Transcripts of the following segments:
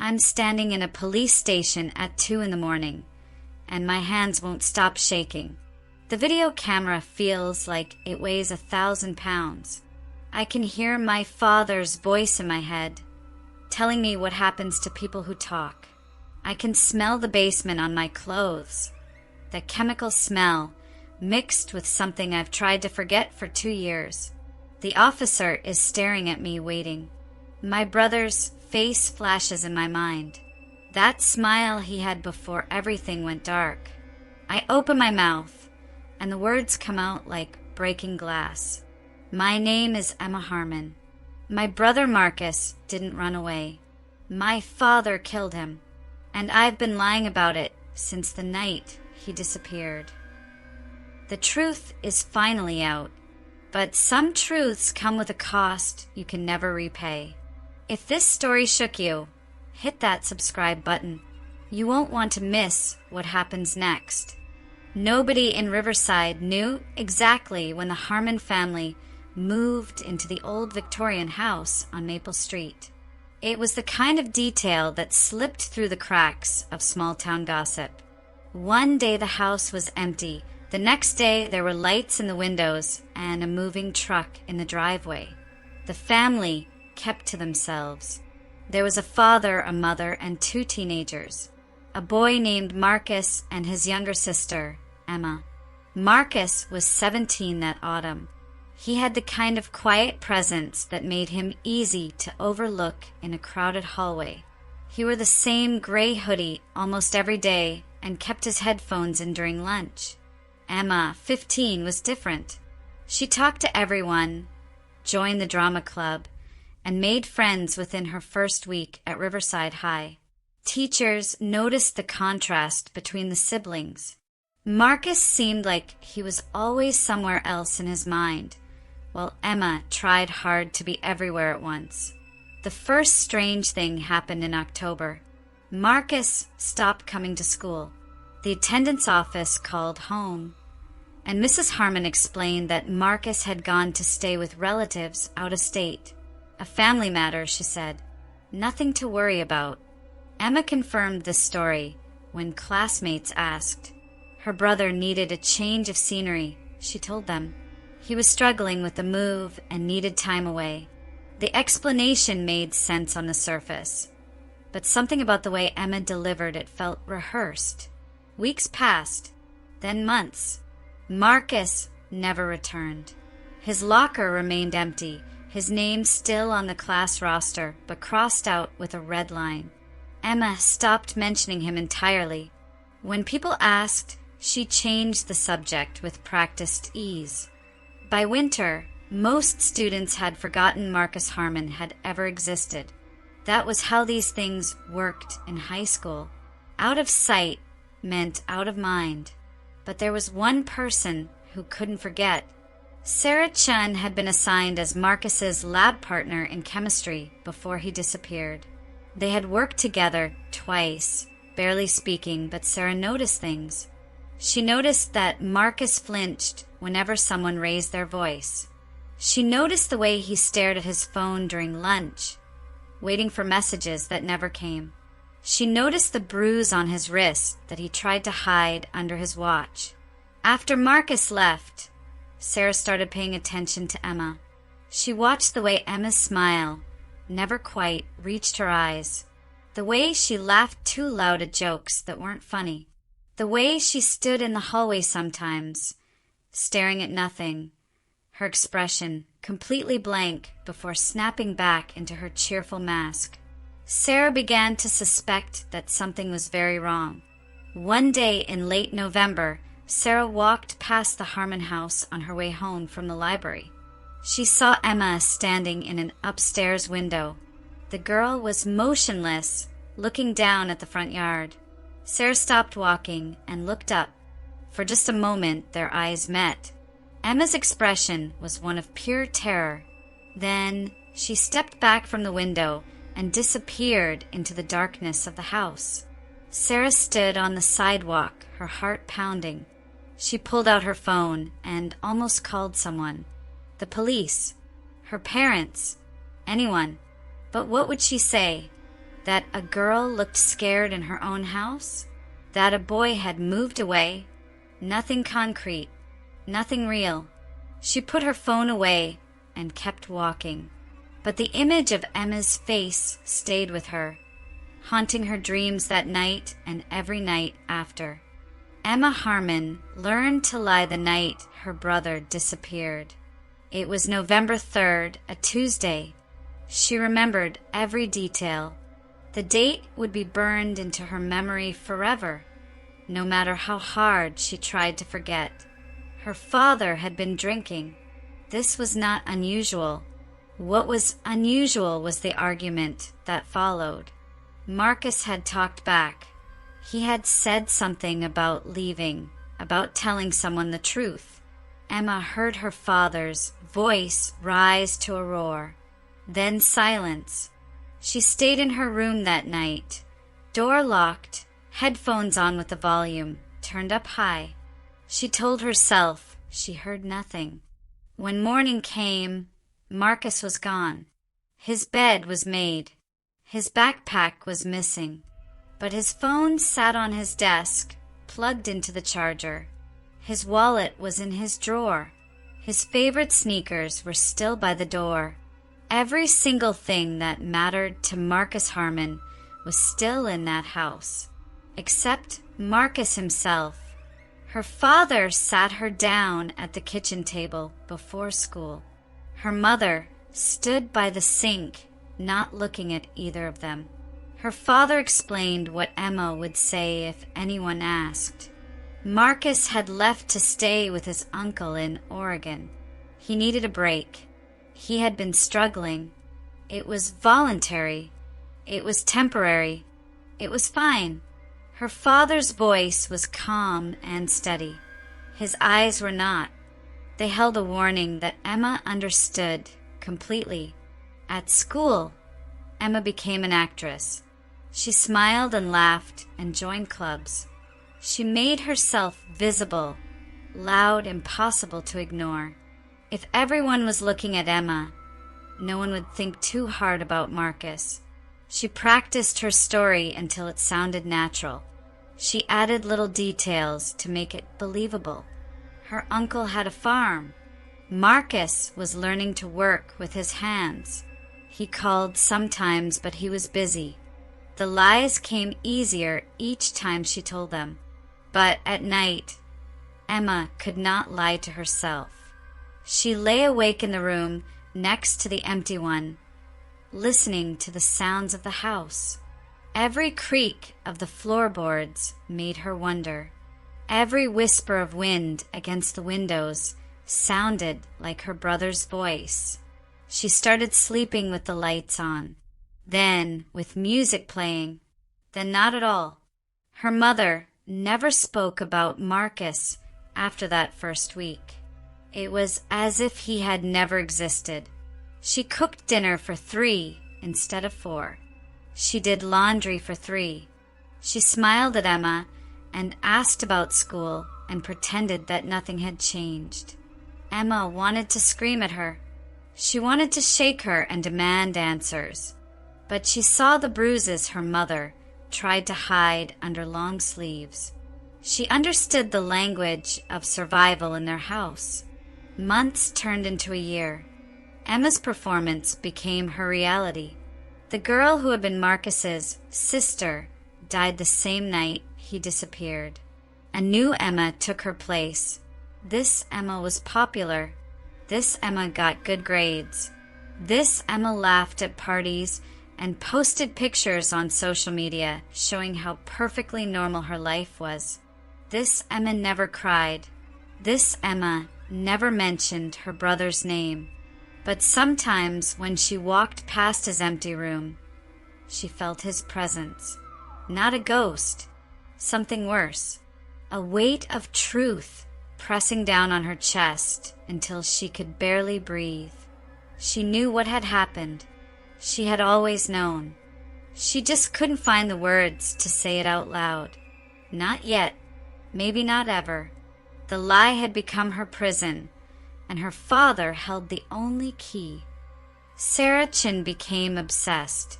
I'm standing in a police station at 2 in the morning, and my hands won't stop shaking. The video camera feels like it weighs 1,000 pounds. I can hear my father's voice in my head, telling me what happens to people who talk. I can smell the basement on my clothes, the chemical smell mixed with something I've tried to forget for 2 years. The officer is staring at me, waiting. My brother's face flashes in my mind. That smile he had before everything went dark. I open my mouth, and the words come out like breaking glass. My name is Emma Harmon. My brother Marcus didn't run away. My father killed him, and I've been lying about it since the night he disappeared. The truth is finally out, but some truths come with a cost you can never repay. If this story shook you, hit that subscribe button. You won't want to miss what happens next. Nobody in Riverside knew exactly when the Harmon family moved into the old Victorian house on Maple Street. It was the kind of detail that slipped through the cracks of small-town gossip. One day the house was empty. The next day there were lights in the windows and a moving truck in the driveway. The family kept to themselves. There was a father, a mother, and 2 teenagers. A boy named Marcus and his younger sister, Emma. Marcus was 17 that autumn. He had the kind of quiet presence that made him easy to overlook in a crowded hallway. He wore the same gray hoodie almost every day and kept his headphones in during lunch. Emma, 15, was different. She talked to everyone, joined the drama club, and made friends within her first week at Riverside High. Teachers noticed the contrast between the siblings. Marcus seemed like he was always somewhere else in his mind, while Emma tried hard to be everywhere at once. The first strange thing happened in October. Marcus stopped coming to school. The attendance office called home, and Mrs. Harmon explained that Marcus had gone to stay with relatives out of state. A family matter, she said. Nothing to worry about. Emma confirmed this story when classmates asked. Her brother needed a change of scenery, she told them. He was struggling with the move and needed time away. The explanation made sense on the surface, but something about the way Emma delivered it felt rehearsed. Weeks passed, then months. Marcus never returned. His locker remained empty, his name still on the class roster, but crossed out with a red line. Emma stopped mentioning him entirely. When people asked, she changed the subject with practiced ease. By winter, most students had forgotten Marcus Harmon had ever existed. That was how these things worked in high school. Out of sight meant out of mind. But there was one person who couldn't forget. Sarah Chun had been assigned as Marcus's lab partner in chemistry before he disappeared. They had worked together twice, barely speaking, but Sarah noticed things. She noticed that Marcus flinched whenever someone raised their voice. She noticed the way he stared at his phone during lunch, waiting for messages that never came. She noticed the bruise on his wrist that he tried to hide under his watch. After Marcus left, Sarah started paying attention to Emma. She watched the way Emma's smile never quite reached her eyes, the way she laughed too loud at jokes that weren't funny, the way she stood in the hallway sometimes, staring at nothing, her expression completely blank before snapping back into her cheerful mask. Sarah began to suspect that something was very wrong. One day in late November, Sarah walked past the Harmon house on her way home from the library. She saw Emma standing in an upstairs window. The girl was motionless, looking down at the front yard. Sarah stopped walking and looked up. For just a moment, their eyes met. Emma's expression was one of pure terror. Then she stepped back from the window and disappeared into the darkness of the house. Sarah stood on the sidewalk, her heart pounding. She pulled out her phone and almost called someone. The police, her parents, anyone. But what would she say? that a girl looked scared in her own house, that a boy had moved away. Nothing concrete, nothing real. She put her phone away and kept walking. But the image of Emma's face stayed with her, haunting her dreams that night and every night after. Emma Harmon learned to lie the night her brother disappeared. It was November 3rd, a Tuesday. She remembered every detail. The date would be burned into her memory forever, no matter how hard she tried to forget. Her father had been drinking. This was not unusual. What was unusual was the argument that followed. Marcus had talked back. He had said something about leaving, about telling someone the truth. Emma heard her father's voice rise to a roar, then silence. She stayed in her room that night, door locked, headphones on with the volume turned up high. She told herself she heard nothing. When morning came, Marcus was gone. His bed was made. His backpack was missing. But his phone sat on his desk, plugged into the charger. His wallet was in his drawer. His favorite sneakers were still by the door. Every single thing that mattered to Marcus Harmon was still in that house, except Marcus himself. Her father sat her down at the kitchen table before school. Her mother stood by the sink, not looking at either of them. Her father explained what Emma would say if anyone asked. Marcus had left to stay with his uncle in Oregon. He needed a break. He had been struggling. It was voluntary. It was temporary. It was fine. Her father's voice was calm and steady. His eyes were not. They held a warning that Emma understood completely. At school, Emma became an actress. She smiled and laughed and joined clubs. She made herself visible, loud, impossible to ignore. If everyone was looking at Emma, no one would think too hard about Marcus. She practiced her story until it sounded natural. She added little details to make it believable. Her uncle had a farm. Marcus was learning to work with his hands. He called sometimes, but he was busy. The lies came easier each time she told them. But at night, Emma could not lie to herself. She lay awake in the room next to the empty one, listening to the sounds of the house. Every creak of the floorboards made her wonder. Every whisper of wind against the windows sounded like her brother's voice. She started sleeping with the lights on, then with music playing, then not at all. Her mother never spoke about Marcus after that first week. It was as if he had never existed. She cooked dinner for 3 instead of 4. She did laundry for 3. She smiled at Emma and asked about school and pretended that nothing had changed. Emma wanted to scream at her. She wanted to shake her and demand answers. But she saw the bruises her mother tried to hide under long sleeves. She understood the language of survival in their house. Months turned into a year. Emma's performance became her reality. The girl who had been Marcus's sister died the same night he disappeared. A new Emma took her place. This Emma was popular. This Emma got good grades. This Emma laughed at parties and posted pictures on social media showing how perfectly normal her life was. This Emma never cried. This Emma never mentioned her brother's name. But sometimes when she walked past his empty room, she felt his presence. Not a ghost, something worse. A weight of truth pressing down on her chest until she could barely breathe. She knew what had happened. She had always known. She just couldn't find the words to say it out loud. Not yet. Maybe not ever. The lie had become her prison, and her father held the only key. Sarah Chin became obsessed.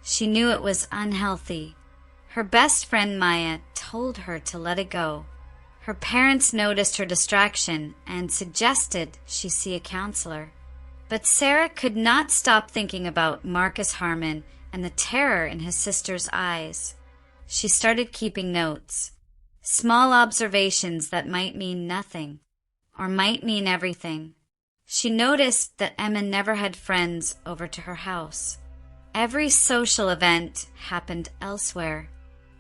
She knew it was unhealthy. Her best friend Maya told her to let it go. Her parents noticed her distraction and suggested she see a counselor. But Sarah could not stop thinking about Marcus Harmon and the terror in his sister's eyes. She started keeping notes, small observations that might mean nothing, or might mean everything. She noticed that Emma never had friends over to her house. Every social event happened elsewhere.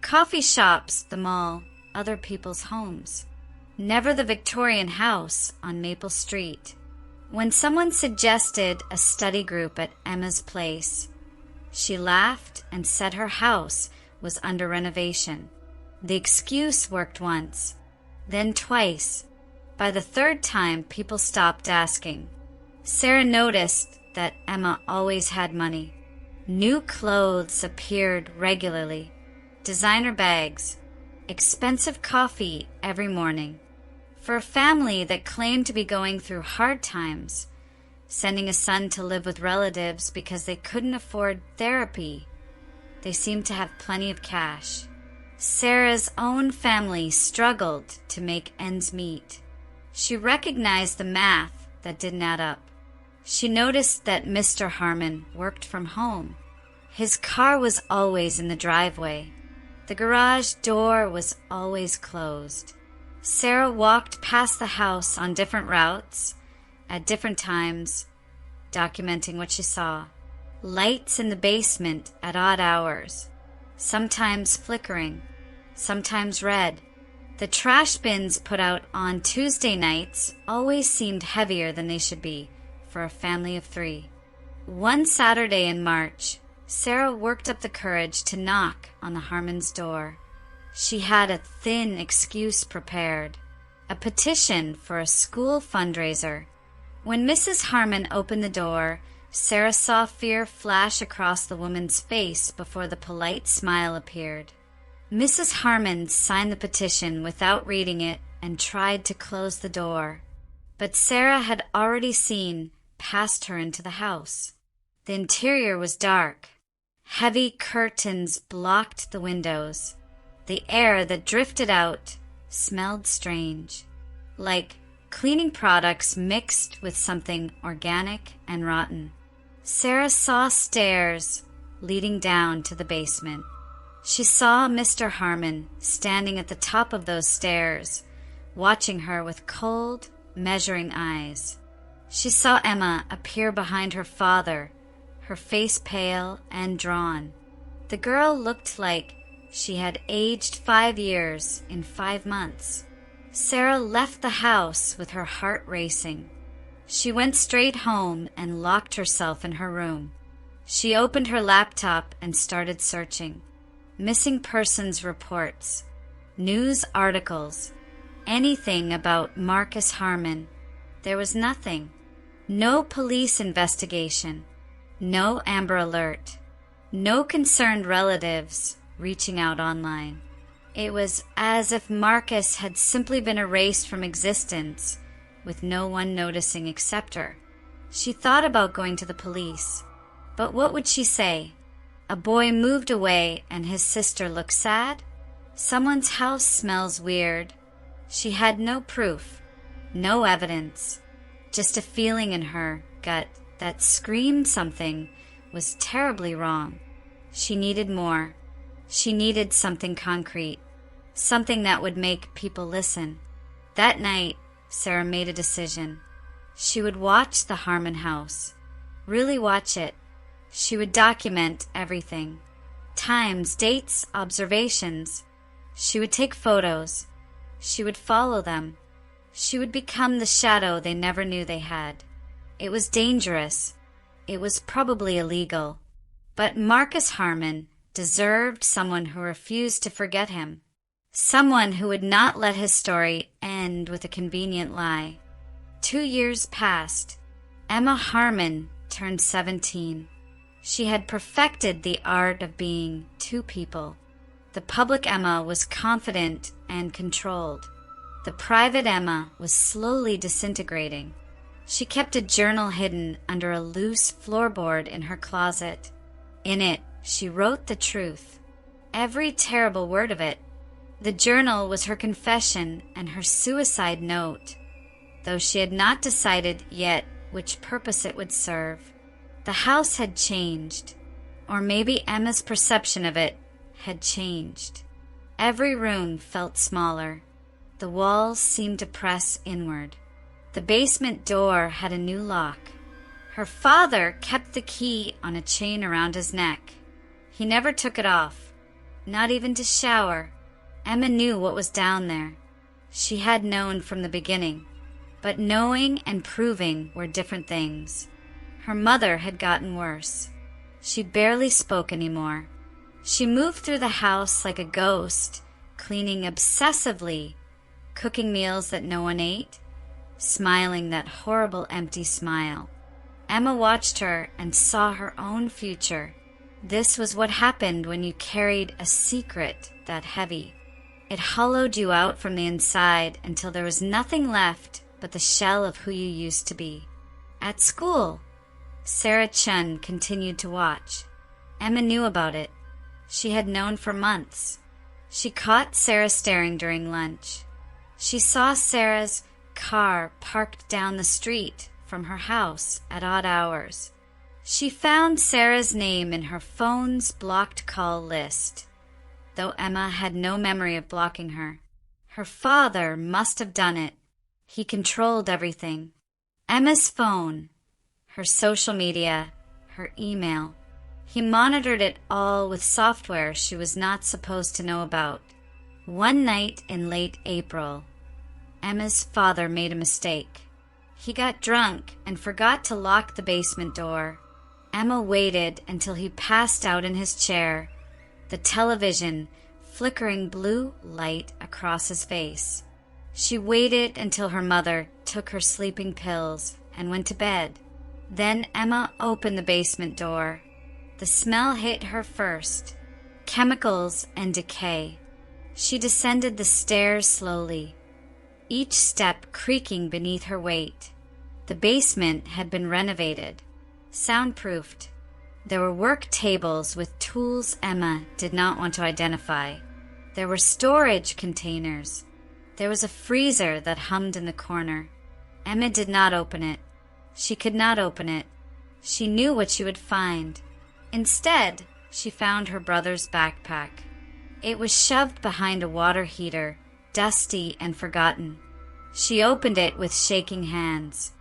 Coffee shops, the mall, other people's homes. Never the Victorian house on Maple Street. When someone suggested a study group at Emma's place, she laughed and said her house was under renovation. The excuse worked once, then twice. By the third time, people stopped asking. Sarah noticed that Emma always had money. New clothes appeared regularly, designer bags, expensive coffee every morning. For a family that claimed to be going through hard times, sending a son to live with relatives because they couldn't afford therapy, they seemed to have plenty of cash. Sarah's own family struggled to make ends meet. She recognized the math that didn't add up. She noticed that Mr. Harmon worked from home. His car was always in the driveway. The garage door was always closed. Sarah walked past the house on different routes, at different times, documenting what she saw. Lights in the basement at odd hours, sometimes flickering, sometimes red. The trash bins put out on Tuesday nights always seemed heavier than they should be for a family of 3. One Saturday in March, Sarah worked up the courage to knock on the Harmon's door. She had a thin excuse prepared, a petition for a school fundraiser. When Mrs. Harmon opened the door, Sarah saw fear flash across the woman's face before the polite smile appeared. Mrs. Harmon signed the petition without reading it and tried to close the door. But Sarah had already seen past her into the house. The interior was dark. Heavy curtains blocked the windows. The air that drifted out smelled strange, like cleaning products mixed with something organic and rotten. Sarah saw stairs leading down to the basement. She saw Mr. Harmon standing at the top of those stairs, watching her with cold, measuring eyes. She saw Emma appear behind her father, her face pale and drawn. The girl looked like she had aged 5 years in 5 months. Sarah left the house with her heart racing. She went straight home and locked herself in her room. She opened her laptop and started searching. Missing persons reports, news articles, anything about Marcus Harmon. There was nothing. No police investigation. No Amber Alert. No concerned relatives reaching out online. It was as if Marcus had simply been erased from existence, with no one noticing except her. She thought about going to the police, but what would she say? A boy moved away and his sister looked sad? Someone's house smells weird. She had no proof, no evidence, just a feeling in her gut that screamed something was terribly wrong. She needed more. She needed something concrete, something that would make people listen. That night, Sarah made a decision. She would watch the Harmon house, really watch it. She would document everything, times, dates, observations. She would take photos. She would follow them. She would become the shadow they never knew they had. It was dangerous. It was probably illegal. But Marcus Harmon deserved someone who refused to forget him. Someone who would not let his story end with a convenient lie. 2 years passed. Emma Harmon turned 17. She had perfected the art of being 2 people. The public Emma was confident and controlled. The private Emma was slowly disintegrating. She kept a journal hidden under a loose floorboard in her closet. In it She wrote the truth, every terrible word of it. The journal was her confession and her suicide note, though she had not decided yet which purpose it would serve. The house had changed, or maybe Emma's perception of it had changed. Every room felt smaller. The walls seemed to press inward. The basement door had a new lock. Her father kept the key on a chain around his neck. He never took it off, not even to shower. Emma knew what was down there. She had known from the beginning, but knowing and proving were different things. Her mother had gotten worse. She barely spoke anymore. She moved through the house like a ghost, cleaning obsessively, cooking meals that no one ate, smiling that horrible empty smile. Emma watched her and saw her own future. This was what happened when you carried a secret that heavy. It hollowed you out from the inside until there was nothing left but the shell of who you used to be. At school, Sarah Chun continued to watch. Emma knew about it. She had known for months. She caught Sarah staring during lunch. She saw Sarah's car parked down the street from her house at odd hours. She found Sarah's name in her phone's blocked call list, though Emma had no memory of blocking her. Her father must have done it. He controlled everything. Emma's phone, her social media, her email. He monitored it all with software she was not supposed to know about. One night in late April, Emma's father made a mistake. He got drunk and forgot to lock the basement door. Emma waited until he passed out in his chair, the television flickering blue light across his face. She waited until her mother took her sleeping pills and went to bed. Then Emma opened the basement door. The smell hit her first, chemicals and decay. She descended the stairs slowly, each step creaking beneath her weight. The basement had been renovated, soundproofed. There were work tables with tools Emma did not want to identify. There were storage containers. There was a freezer that hummed in the corner. Emma did not open it. She could not open it. She knew what she would find. Instead, she found her brother's backpack. It was shoved behind a water heater, dusty and forgotten. She opened it with shaking hands.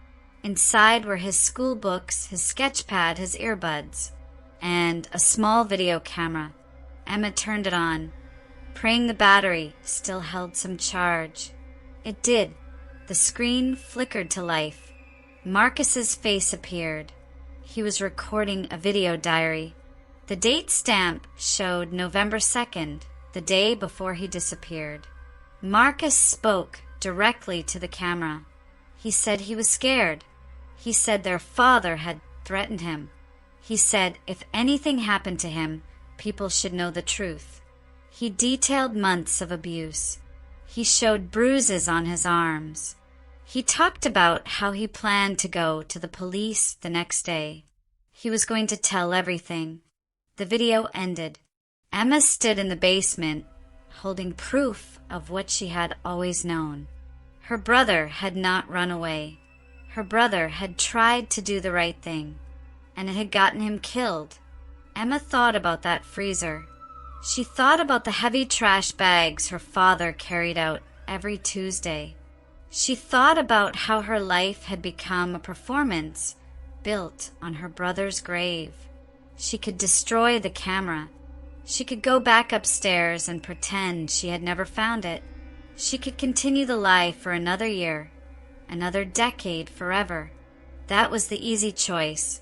Inside were his school books, his sketch pad, his earbuds, and a small video camera. Emma turned it on, praying the battery still held some charge. It did. The screen flickered to life. Marcus's face appeared. He was recording a video diary. The date stamp showed November 2nd, the day before he disappeared. Marcus spoke directly to the camera. He said he was scared. He said their father had threatened him. He said if anything happened to him, people should know the truth. He detailed months of abuse. He showed bruises on his arms. He talked about how he planned to go to the police the next day. He was going to tell everything. The video ended. Emma stood in the basement, holding proof of what she had always known. Her brother had not run away. Her brother had tried to do the right thing, and it had gotten him killed. Emma thought about that freezer. She thought about the heavy trash bags her father carried out every Tuesday. She thought about how her life had become a performance built on her brother's grave. She could destroy the camera. She could go back upstairs and pretend she had never found it. She could continue the lie for another year, another decade, forever. That was the easy choice,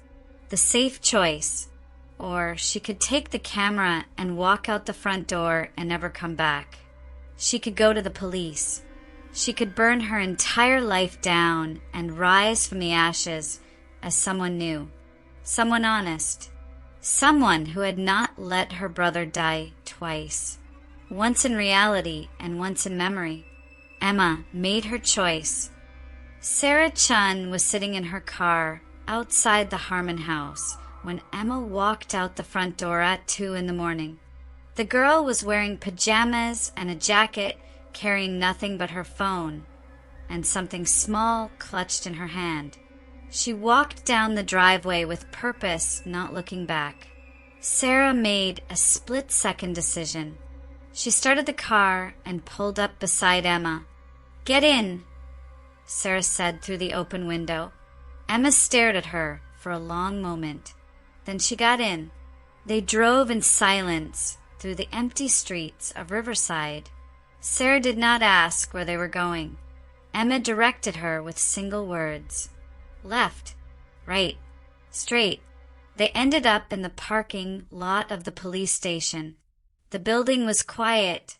the safe choice. Or she could take the camera and walk out the front door and never come back. She could go to the police. She could burn her entire life down and rise from the ashes as someone new, someone honest, someone who had not let her brother die twice, once in reality and once in memory. Emma made her choice. Sarah Chun was sitting in her car outside the Harmon house, when Emma walked out the front door at 2 in the morning. The girl was wearing pajamas and a jacket, carrying nothing but her phone and something small clutched in her hand. She walked down the driveway with purpose, not looking back. Sarah made a split-second decision. She started the car and pulled up beside Emma. "Get in," Sarah said through the open window. Emma stared at her for a long moment. Then she got in. They drove in silence through the empty streets of Riverside. Sarah did not ask where they were going. Emma directed her with single words. Left, right, straight. They ended up in the parking lot of the police station. The building was quiet,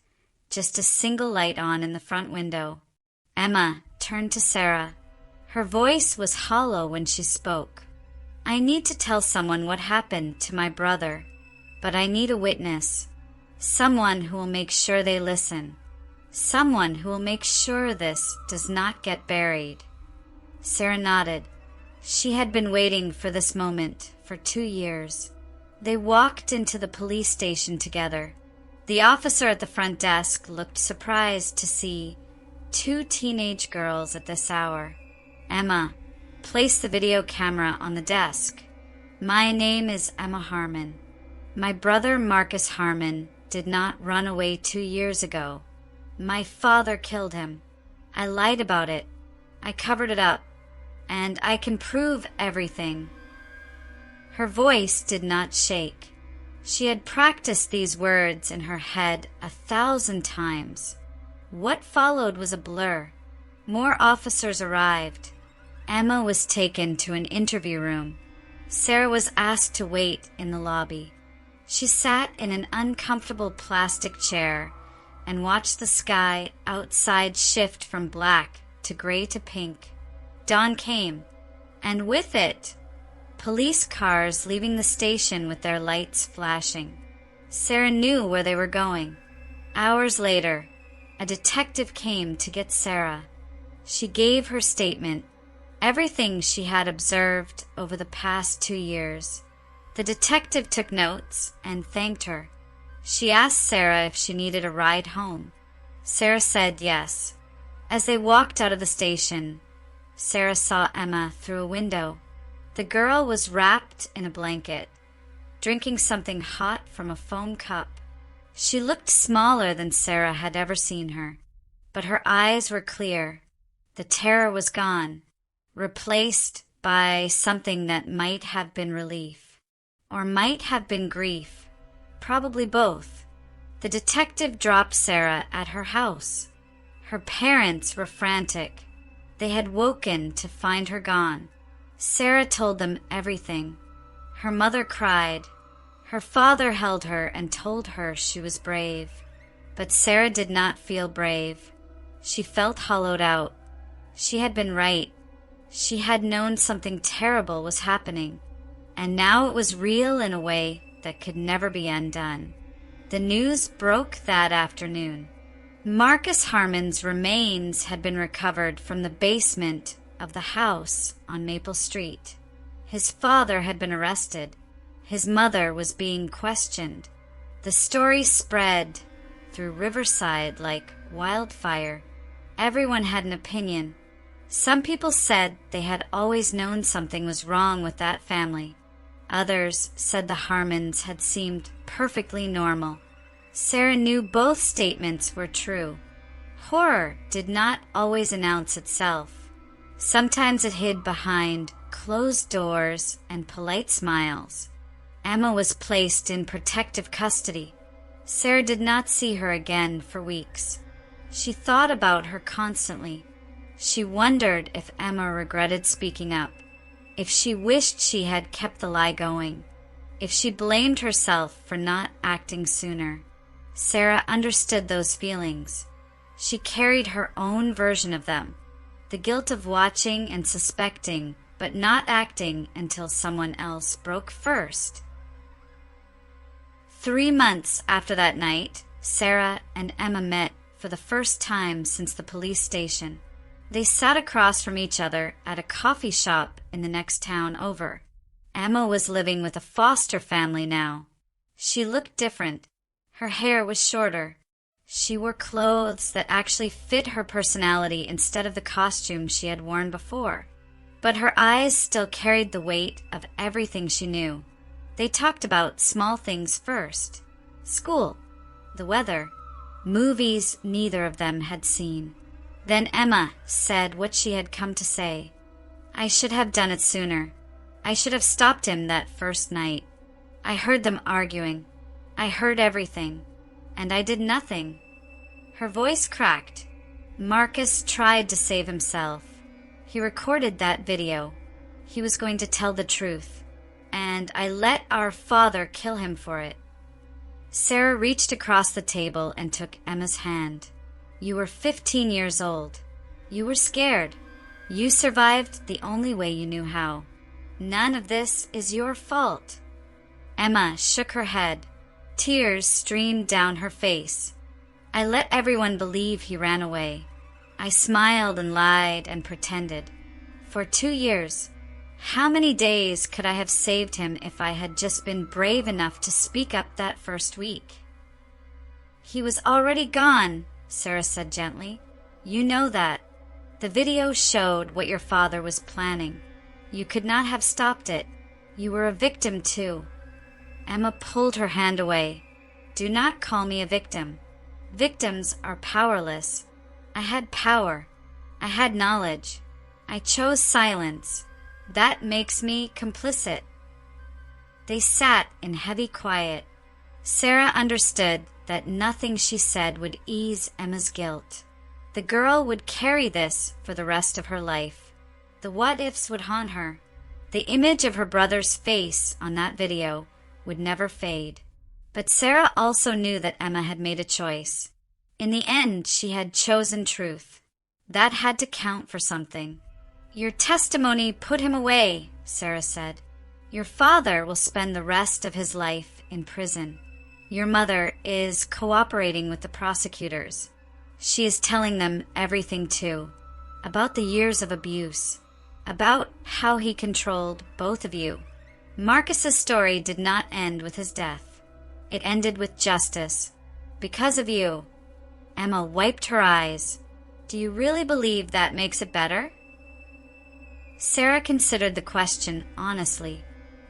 just a single light on in the front window. Emma turned to Sarah. Her voice was hollow when she spoke. "I need to tell someone what happened to my brother, but I need a witness. Someone who will make sure they listen. Someone who will make sure this does not get buried." Sarah nodded. She had been waiting for this moment for 2 years. They walked into the police station together. The officer at the front desk looked surprised to see 2 teenage girls at this hour. Emma placed the video camera on the desk. "My name is Emma Harmon. My brother Marcus Harmon did not run away 2 years ago. My father killed him. I lied about it. I covered it up. And I can prove everything." Her voice did not shake. She had practiced these words in her head 1,000 times. What followed was a blur. More officers arrived. Emma was taken to an interview room. Sarah was asked to wait in the lobby. She sat in an uncomfortable plastic chair and watched the sky outside shift from black to gray to pink. Dawn came, and with it, police cars leaving the station with their lights flashing. Sarah knew where they were going. Hours later, a detective came to get Sarah. She gave her statement, everything she had observed over the past 2 years. The detective took notes and thanked her. She asked Sarah if she needed a ride home. Sarah said yes. As they walked out of the station, Sarah saw Emma through a window. The girl was wrapped in a blanket, drinking something hot from a foam cup. She looked smaller than Sarah had ever seen her, but her eyes were clear. The terror was gone, replaced by something that might have been relief, or might have been grief, probably both. The detective dropped Sarah at her house. Her parents were frantic. They had woken to find her gone. Sarah told them everything. Her mother cried. Her father held her and told her she was brave. But Sarah did not feel brave. She felt hollowed out. She had been right. She had known something terrible was happening, and now it was real in a way that could never be undone. The news broke that afternoon. Marcus Harmon's remains had been recovered from the basement of the house on Maple Street. His father had been arrested. His mother was being questioned. The story spread through Riverside like wildfire. Everyone had an opinion. Some people said they had always known something was wrong with that family. Others said the Harmons had seemed perfectly normal. Sarah knew both statements were true. Horror did not always announce itself. Sometimes it hid behind closed doors and polite smiles. Emma was placed in protective custody. Sarah did not see her again for weeks. She thought about her constantly. She wondered if Emma regretted speaking up, if she wished she had kept the lie going, if she blamed herself for not acting sooner. Sarah understood those feelings. She carried her own version of them, the guilt of watching and suspecting, but not acting until someone else broke first. 3 months after that night, Sarah and Emma met for the first time since the police station. They sat across from each other at a coffee shop in the next town over. Emma was living with a foster family now. She looked different. Her hair was shorter. She wore clothes that actually fit her personality instead of the costume she had worn before. But her eyes still carried the weight of everything she knew. They talked about small things first. School, the weather, movies neither of them had seen. Then Emma said what she had come to say. I should have done it sooner. I should have stopped him that first night. I heard them arguing. I heard everything. And I did nothing. Her voice cracked. Marcus tried to save himself. He recorded that video. He was going to tell the truth. And I let our father kill him for it. Sarah reached across the table and took Emma's hand. You were 15 years old. You were scared. You survived the only way you knew how. None of this is your fault. Emma shook her head. Tears streamed down her face. I let everyone believe he ran away. I smiled and lied and pretended. For 2 years, how many days could I have saved him if I had just been brave enough to speak up that first week? He was already gone, Sarah said gently. You know that. The video showed what your father was planning. You could not have stopped it. You were a victim too. Emma pulled her hand away. Do not call me a victim. Victims are powerless. I had power. I had knowledge. I chose silence. That makes me complicit. They sat in heavy quiet. Sarah understood that nothing she said would ease Emma's guilt. The girl would carry this for the rest of her life. The what-ifs would haunt her. The image of her brother's face on that video would never fade. But Sarah also knew that Emma had made a choice. In the end, she had chosen truth. That had to count for something. Your testimony put him away, Sarah said. Your father will spend the rest of his life in prison. Your mother is cooperating with the prosecutors. She is telling them everything too, about the years of abuse, about how he controlled both of you. Marcus's story did not end with his death. It ended with justice. Because of you. Emma wiped her eyes. Do you really believe that makes it better? Sarah considered the question honestly.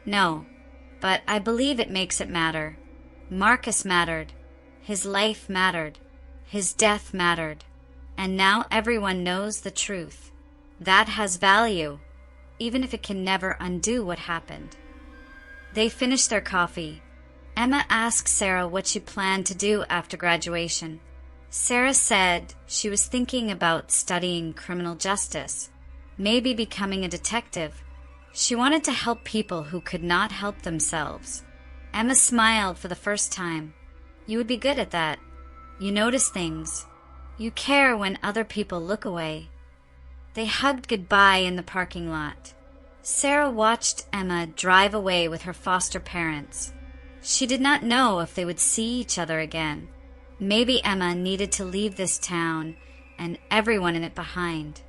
No, but I believe it makes it matter. Marcus mattered. His life mattered. His death mattered. And now everyone knows the truth. That has value, even if it can never undo what happened. They finished their coffee. Emma asked Sarah what she planned to do after graduation. Sarah said she was thinking about studying criminal justice, maybe becoming a detective. She wanted to help people who could not help themselves. Emma smiled for the first time. You would be good at that. You notice things. You care when other people look away. They hugged goodbye in the parking lot. Sarah watched Emma drive away with her foster parents. She did not know if they would see each other again. Maybe Emma needed to leave this town and everyone in it behind.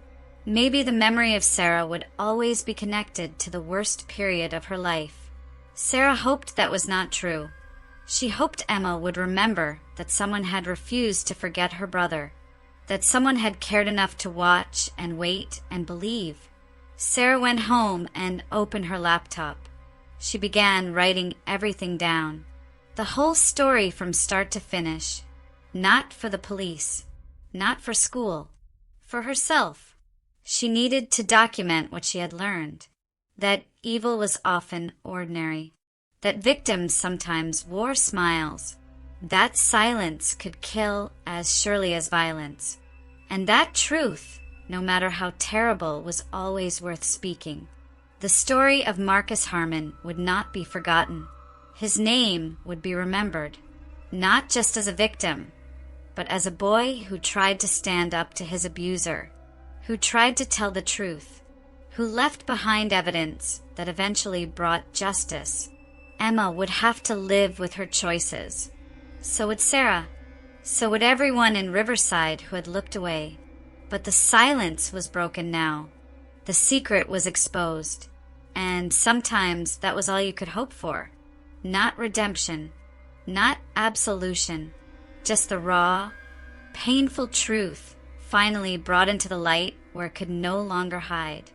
Maybe the memory of Sarah would always be connected to the worst period of her life. Sarah hoped that was not true. She hoped Emma would remember that someone had refused to forget her brother, that someone had cared enough to watch and wait and believe. Sarah went home and opened her laptop. She began writing everything down, the whole story from start to finish. Not for the police, not for school, for herself. She needed to document what she had learned, that evil was often ordinary, that victims sometimes wore smiles, that silence could kill as surely as violence, and that truth, no matter how terrible, was always worth speaking. The story of Marcus Harmon would not be forgotten. His name would be remembered, not just as a victim, but as a boy who tried to stand up to his abuser, who tried to tell the truth, who left behind evidence that eventually brought justice. Emma would have to live with her choices. So would Sarah. So would everyone in Riverside who had looked away. But the silence was broken now. The secret was exposed. And sometimes that was all you could hope for. Not redemption, not absolution, just the raw, painful truth finally brought into the light where it could no longer hide.